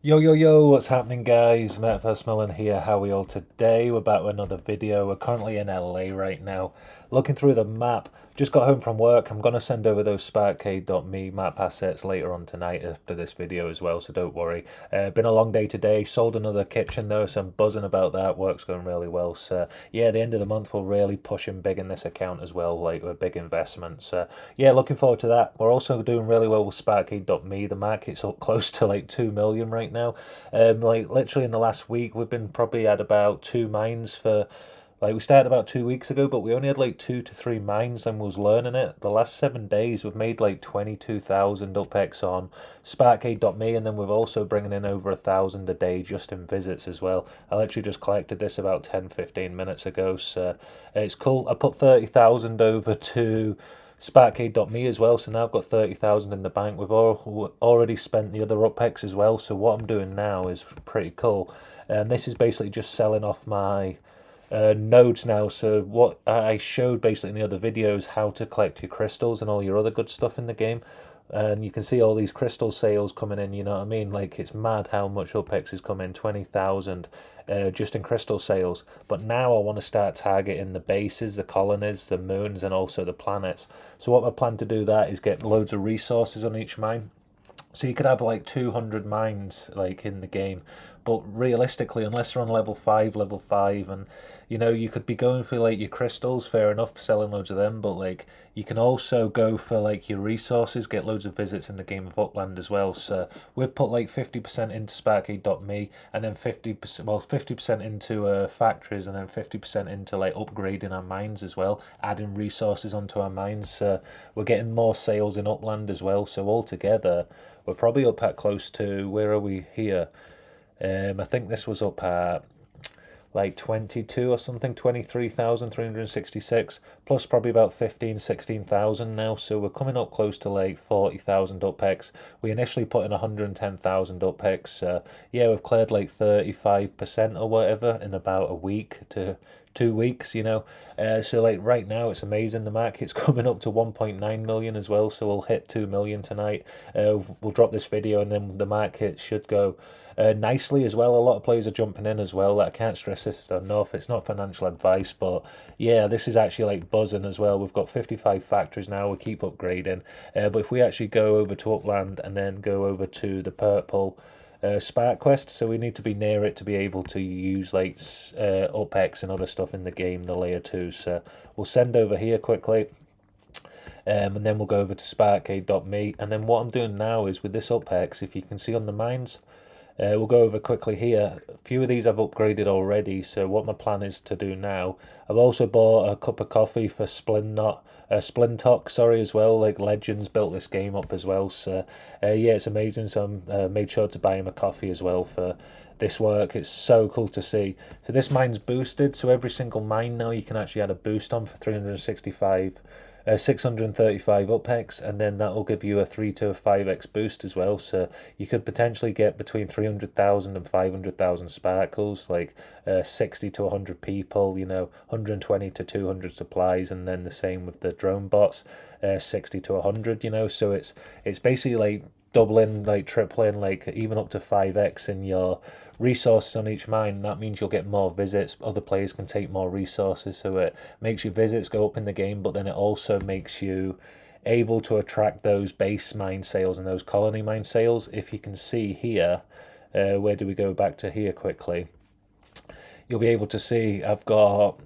Yo, yo, yo, what's happening, guys? METAVERSEMILLEN here. How are we all today? We're back with another video. We're currently in LA right now. Looking through the map. Just got home from work. I'm going to send over those Sparkading map assets later on tonight after this video as well, so don't worry. Been a long day today. Sold another kitchen though, so I'm buzzing about that. Work's going really well. So, yeah, the end of the month we're really pushing big in this account as well, like with big investments. Yeah, looking forward to that. We're also doing really well with Sparkading. The market's up close to like 2 million right now. Like literally in the last week, we've been probably at about two mines for. Like we started about 2 weeks ago, but we only had like 2 to 3 mines and was learning it. The last 7 days, we've made like 22,000 UPX on Sparkade.me, and then we've also bringing in over 1,000 a day just in visits as well. I literally just collected this about 10-15 minutes ago, so it's cool. I put 30,000 over to Sparkade.me as well, so now I've got 30,000 in the bank. We've already spent the other UPX as well, so what I'm doing now is pretty cool. And this is basically just selling off my nodes now. So what I showed basically in the other videos, how to collect your crystals and all your other good stuff in the game. And you can see all these crystal sales coming in, you know what I mean? Like, it's mad how much UPX is coming, 20,000 just in crystal sales. But now I want to start targeting the bases, the colonies, the moons, and also the planets. So what I plan to do that is get loads of resources on each mine. So you could have like 200 mines like in the game, but realistically, unless they're on level 5, and you could be going for like your crystals, fair enough, selling loads of them, but like you can also go for like your resources, get loads of visits in the game of Upland as well. So we've put like 50% into Sparky.me, and then 50% into factories, and then 50% into like upgrading our mines as well, adding resources onto our mines. We're getting more sales in Upland as well, so altogether we're probably up at close to, where are we here? I think this was up at like 22 or something, 23,366, plus probably about 15, 16,000 now. So we're coming up close to like 40,000 UPX. We initially put in 110,000 UPX. Yeah, we've cleared like 35% or whatever in about a week to 2 weeks. So like right now it's amazing. The market's coming up to 1.9 million as well, so we'll hit 2 million tonight. We'll drop this video and then the market should go nicely as well. A lot of players are jumping in as well. I can't stress this enough. It's not financial advice, but yeah, this is actually like buzzing as well. We've got 55 factories now. We keep upgrading. But if we actually go over to Upland and then go over to the purple Spark Quest, so we need to be near it to be able to use like UPX and other stuff in the game, the layer 2. So we'll send over here quickly. And then we'll go over to Sparkade.me. And then what I'm doing now is with this UPX, if you can see on the mines, we'll go over quickly here. A few of these I've upgraded already, so what my plan is to do now, I've also bought a cup of coffee for Splintock, sorry, as well. Like Legends built this game up as well, so yeah, it's amazing. So I made sure to buy him a coffee as well for this work. It's so cool to see. So this mine's boosted, so every single mine now you can actually add a boost on for 635 UPX, and then that will give you a 3 to 5x boost as well. So you could potentially get between 300,000 and 500,000 sparkles, like 60 to 100 people, 120 to 200 supplies, and then the same with the drone bots, 60 to 100. So it's basically like doubling, like tripling, like even up to 5x in your resources on each mine. That means you'll get more visits. Other players can take more resources, so it makes your visits go up in the game, but then it also makes you able to attract those base mine sales and those colony mine sales. If you can see here, where do we go back to here quickly? You'll be able to see I've got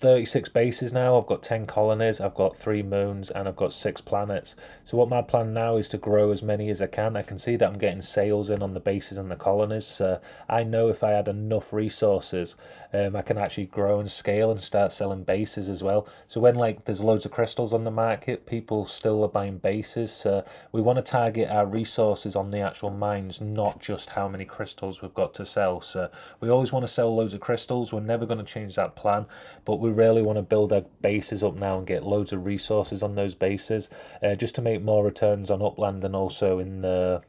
36 bases now, I've got 10 colonies, I've got 3 moons, and I've got 6 planets. So what my plan now is to grow as many as I can. I can see that I'm getting sales in on the bases and the colonies. I know if I had enough resources, I can actually grow and scale and start selling bases as well. So when like there's loads of crystals on the market, people still are buying bases. We want to target our resources on the actual mines, not just how many crystals we've got to sell. So we always want to sell loads of crystals. We're never going to change that plan, but we really want to build our bases up now and get loads of resources on those bases, just to make more returns on Upland and also in the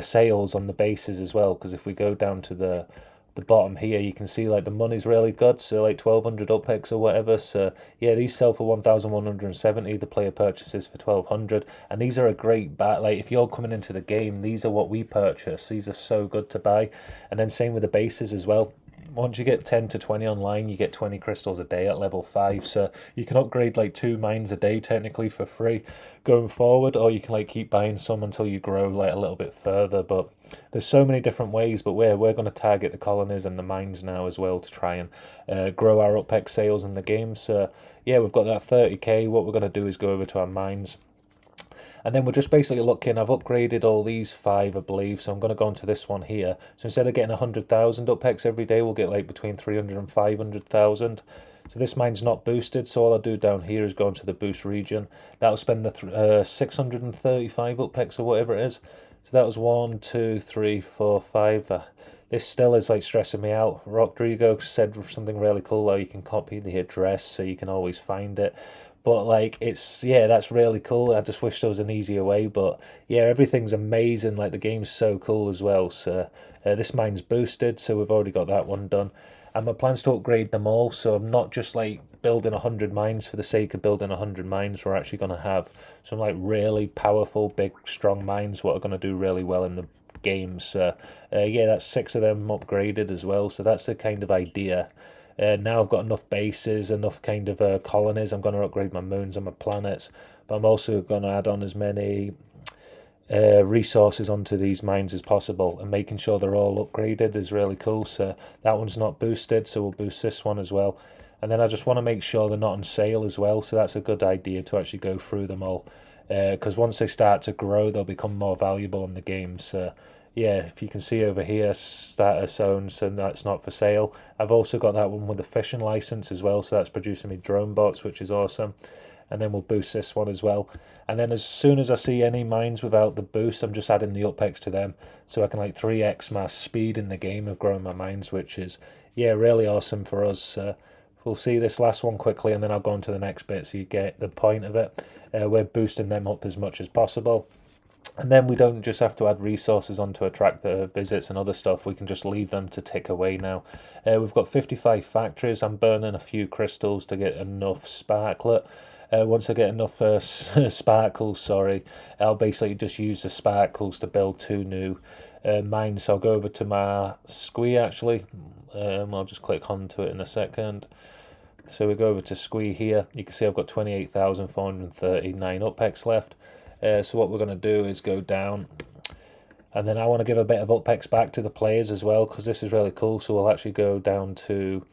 sales on the bases as well. Because if we go down to the the bottom here, you can see like the money's really good, so like 1200 upx or whatever. So yeah, these sell for 1170, the player purchases for 1200, and these are a great bat. Like if you're coming into the game, these are what we purchase. These are so good to buy. And then same with the bases as well. Once you get 10 to 20 online, you get 20 crystals a day at level 5, so you can upgrade like 2 mines a day technically for free going forward, or you can like keep buying some until you grow like a little bit further. But there's so many different ways, but we're going to target the colonies and the mines now as well to try and grow our UPX sales in the game. So yeah, we've got that 30k. What we're going to do is go over to our mines. And then we're just basically looking, I've upgraded all these 5, I believe, so I'm going to go on to this one here. So instead of getting 100,000 UPX every day, we'll get like between 300 and 500,000. So this mine's not boosted, so all I do down here is go into the boost region. That'll spend the 635 UPX or whatever it is. So that was 1, 2, 3, 4, 5. This still is like stressing me out. Rodrigo said something really cool, though. You can copy the address so you can always find it. But like it's, yeah, that's really cool. I just wish there was an easier way, but yeah, everything's amazing. Like the game's so cool as well. So this mine's boosted, so we've already got that one done. And my plan's to upgrade them all, so I'm not just like building 100 mines for the sake of building 100 mines. We're actually going to have some like really powerful, big, strong mines what are going to do really well in the games. So yeah, that's 6 of them upgraded as well, so that's the kind of idea. Now I've got enough bases, enough kind of colonies. I'm going to upgrade my moons and my planets, but I'm also going to add on as many resources onto these mines as possible, and making sure they're all upgraded is really cool. So that one's not boosted, so we'll boost this one as well. And then I just want to make sure they're not on sale as well, so that's a good idea to actually go through them all, because once they start to grow, they'll become more valuable in the game. So yeah, if you can see over here, status owned, so that's not for sale. I've also got that one with a fishing license as well, so that's producing me drone bots, which is awesome. And then we'll boost this one as well. And then as soon as I see any mines without the boost, I'm just adding the UPX to them, so I can like 3x my speed in the game of growing my mines, which is, yeah, really awesome for us. We'll see this last one quickly, and then I'll go on to the next bit so you get the point of it. We're boosting them up as much as possible. And then we don't just have to add resources on to attract the visits and other stuff. We can just leave them to tick away now. We've got 55 factories. I'm burning a few crystals to get enough sparklet. Once I get enough sparkles, sorry, I'll basically just use the sparkles to build 2 new mines. So I'll go over to my squee actually. I'll just click onto it in a second. So we go over to squee here. You can see I've got 28,439 UPX left. So what we're going to do is go down, and then I want to give a bit of UPX back to the players as well, because this is really cool. So we'll actually go down to,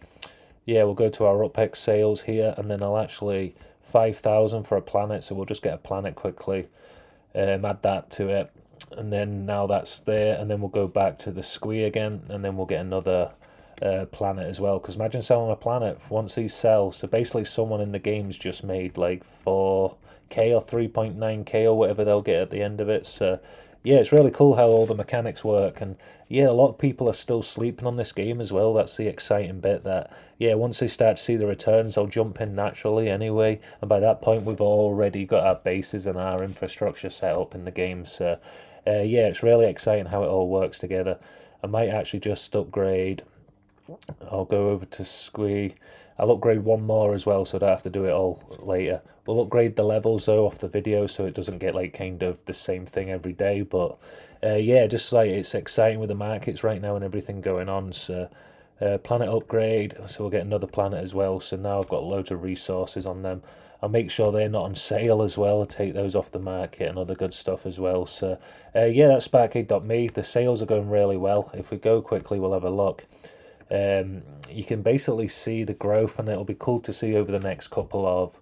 yeah, we'll go to our UPX sales here, and then I'll actually 5,000 for a planet, so we'll just get a planet quickly, add that to it, and then now that's there, and then we'll go back to the squee again, and then we'll get another planet as well. Because imagine selling a planet once these sell. So basically someone in the game's just made like 4k or 3.9k or whatever they'll get at the end of it. So yeah, it's really cool how all the mechanics work. And yeah, a lot of people are still sleeping on this game as well. That's the exciting bit, that yeah, once they start to see the returns, they'll jump in naturally anyway, and by that point we've already got our bases and our infrastructure set up in the game. So yeah, it's really exciting how it all works together. I might actually just upgrade, I'll go over to squee. I'll upgrade one more as well, so I don't have to do it all later. We'll upgrade the levels though off the video, so it doesn't get like kind of the same thing every day. But yeah, just like it's exciting with the markets right now and everything going on. So planet upgrade, so we'll get another planet as well. So now I've got loads of resources on them. I'll make sure they're not on sale as well. I'll take those off the market and other good stuff as well. So yeah, that's Sparkading.me. The sales are going really well. If we go quickly, we'll have a look. You can basically see the growth, and it'll be cool to see over the next couple of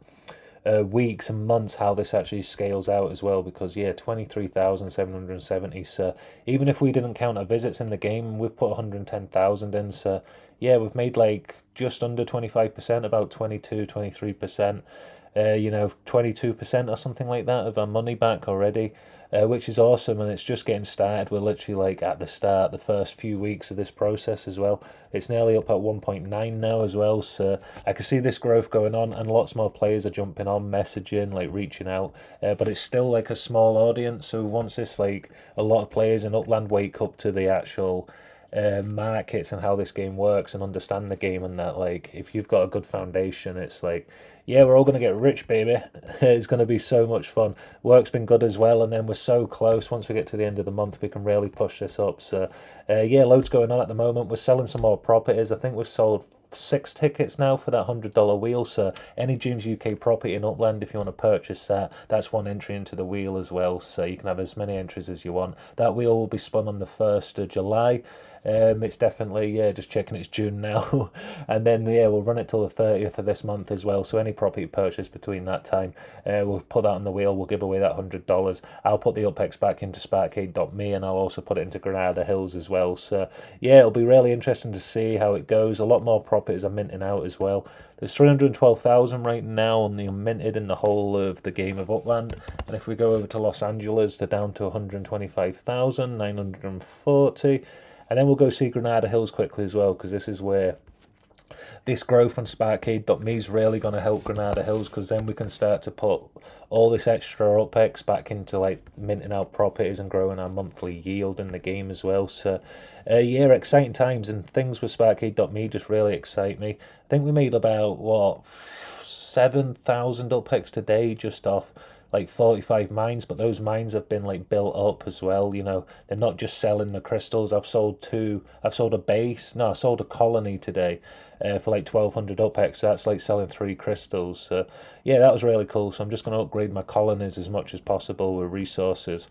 weeks and months how this actually scales out as well, because yeah, 23,770. So even if we didn't count our visits in the game, we've put 110,000 in. So yeah, we've made like just under 25%, about 23%, you know, 22% or something like that of our money back already. Which is awesome, and it's just getting started. We're literally like at the start, the first few weeks of this process as well. It's nearly up at 1.9 now as well, so I can see this growth going on, and lots more players are jumping on, messaging, like reaching out, but it's still like a small audience. So once this, like a lot of players in Upland wake up to the actual markets and how this game works and understand the game, and that, like, if you've got a good foundation, it's like, yeah, we're all going to get rich, baby. It's going to be so much fun. Work's been good as well, and then we're so close. Once we get to the end of the month, we can really push this up. So yeah, loads going on at the moment. We're selling some more properties. I think we've sold 6 tickets now for that $100 wheel. So any Dreams UK property in Upland, if you want to purchase that, that's one entry into the wheel as well. So you can have as many entries as you want. That wheel will be spun on the 1st of July. It's definitely, yeah, just checking it's June now. And then, yeah, we'll run it till the 30th of this month as well. So any property purchase between that time, we'll put that on the wheel. We'll give away that $100. I'll put the UPEX back into Sparkading, and I'll also put it into Granada Hills as well. So yeah, it'll be really interesting to see how it goes. A lot more properties are minting out as well. There's 312,000 right now on the unminted in the whole of the game of Upland. And if we go over to Los Angeles, they're down to 125,940. And then we'll go see Granada Hills quickly as well, because this is where this growth on Sparkade.me is really going to help Granada Hills, because then we can start to put all this extra UPEX back into like minting out properties and growing our monthly yield in the game as well. So yeah, exciting times, and things with Sparkade.me just really excite me. I think we made about, what, 7,000 UPEX today just off like 45 mines, but those mines have been like built up as well. You know, they're not just selling the crystals. I've sold a base. No, I sold a colony today for like 1,200 UPEX. So that's like selling 3 crystals. So yeah, that was really cool. So I'm just going to upgrade my colonies as much as possible with resources.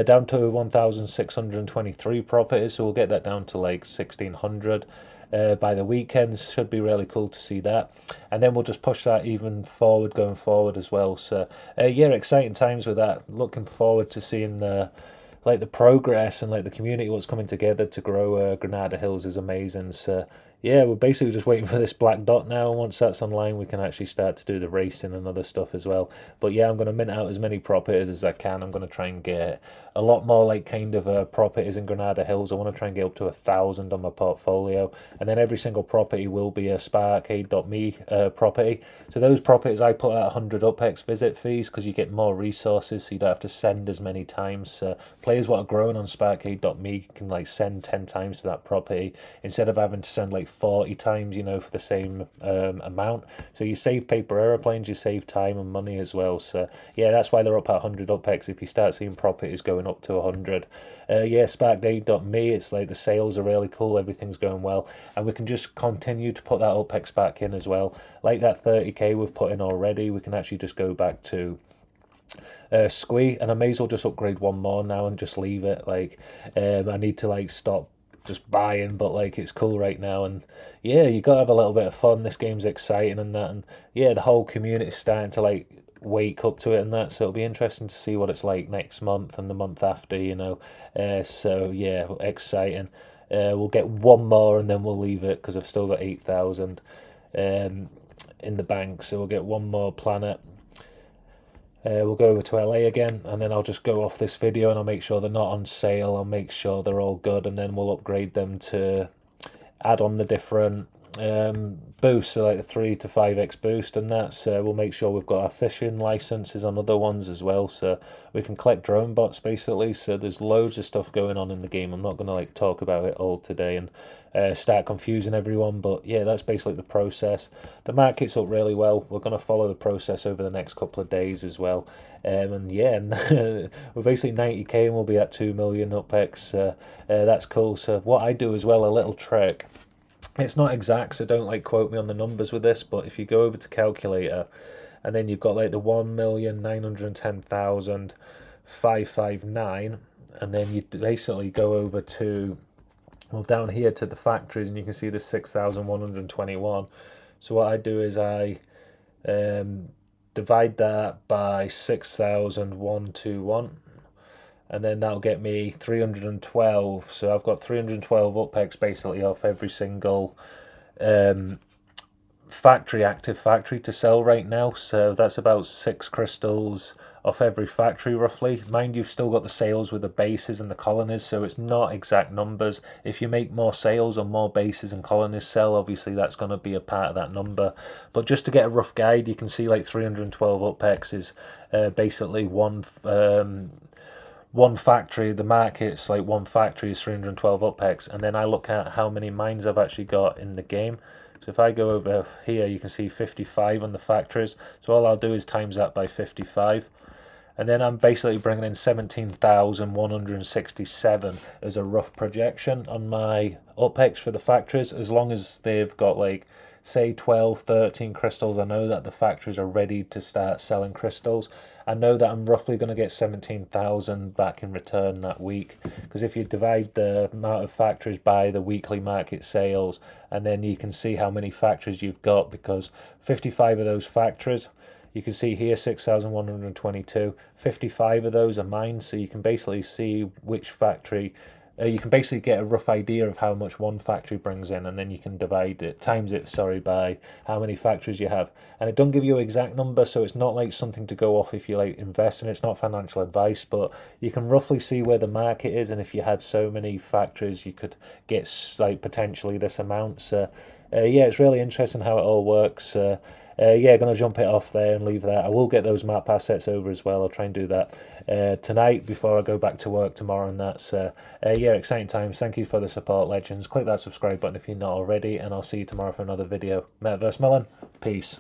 Down to 1,623 properties, so we'll get that down to like 1,600. By the weekends. Should be really cool to see that, and then we'll just push that even forward going forward as well. So yeah, exciting times with that. Looking forward to seeing the progress and like the community, what's coming together to grow Granada Hills is amazing. So yeah, we're basically just waiting for this black dot now, and once that's online we can actually start to do the racing and other stuff as well. But yeah, I'm going to mint out as many properties as I can. I'm going to try and get a lot more like kind of properties in Granada Hills. I want to try and get up to 1,000 on my portfolio, and then every single property will be a Sparkade.me property. So those properties I put at 100 UPEX visit fees, because you get more resources, so you don't have to send as many times. So players what are growing on Sparkade.me can like send 10 times to that property instead of having to send like 40 times, you know, for the same amount. So you save paper aeroplanes, you save time and money as well. So yeah, that's why they're up at 100 UPEX. If you start seeing properties going up to 100, yeah, Sparkade.me, it's like the sales are really cool, everything's going well, and we can just continue to put that UPEX back in as well. Like that 30k we've put in already, we can actually just go back to Squee, and I may as well just upgrade one more now and just leave it. Like I need to like stop just buying, but like it's cool right now, and yeah, you gotta have a little bit of fun. This game's exciting and that, and yeah, the whole community's starting to like wake up to it and that, so it'll be interesting to see what it's like next month and the month after, you know. So yeah, exciting. We'll get one more and then we'll leave it, because I've still got 8,000 in the bank, so we'll get one more planet. We'll go over to LA again, and then I'll just go off this video and I'll make sure they're not on sale. I'll make sure they're all good, and then we'll upgrade them to add on the different boosts, so like the 3 to 5x boost and that. So we'll make sure we've got our fishing licenses on other ones as well, so we can collect drone bots basically. So there's loads of stuff going on in the game. I'm not going to like talk about it all today and start confusing everyone, but yeah, that's basically the process. The market's up really well. We're going to follow the process over the next couple of days as well, and yeah, we're basically 90k and we'll be at 2 million UPEX. That's cool. So what I do as well, a little trick, it's not exact, so don't like quote me on the numbers with this, but if you go over to calculator and then you've got like the 1,910,559, and then you basically go over to, well, down here to the factories, and you can see the 6,121. So what I do is I divide that by 6,121, and then that'll get me 312. So I've got 312 UPEX basically off every single active factory to sell right now. So that's about 6 crystals off every factory roughly. Mind you've still got the sales with the bases and the colonies, so it's not exact numbers. If you make more sales or more bases and colonies sell, obviously that's going to be a part of that number. But just to get a rough guide, you can see like 312 UPEX is basically one factory, the market's like one factory is 312 UPEX, and then I look at how many mines I've actually got in the game. So if I go over here, you can see 55 on the factories. So all I'll do is times that by 55. And then I'm basically bringing in 17,167 as a rough projection on my UPEX for the factories. As long as they've got like, say 12, 13 crystals, I know that the factories are ready to start selling crystals. I know that I'm roughly going to get 17,000 back in return that week. Because if you divide the amount of factories by the weekly market sales, and then you can see how many factories you've got, because 55 of those factories, you can see here 6,122, 55 of those are mine, so you can basically see which factory, you can basically get a rough idea of how much one factory brings in, and then you can divide it, times it, sorry, by how many factories you have. And it doesn't give you an exact number, so it's not like something to go off if you like invest in it. It's not financial advice, but you can roughly see where the market is, and if you had so many factories, you could get like potentially this amount. So yeah, it's really interesting how it all works. Yeah, going to jump it off there and leave that. I will get those map assets over as well. I'll try and do that tonight before I go back to work tomorrow. And that's, yeah, exciting times. Thank you for the support, legends. Click that subscribe button if you're not already, and I'll see you tomorrow for another video. Metaverse Melon, peace.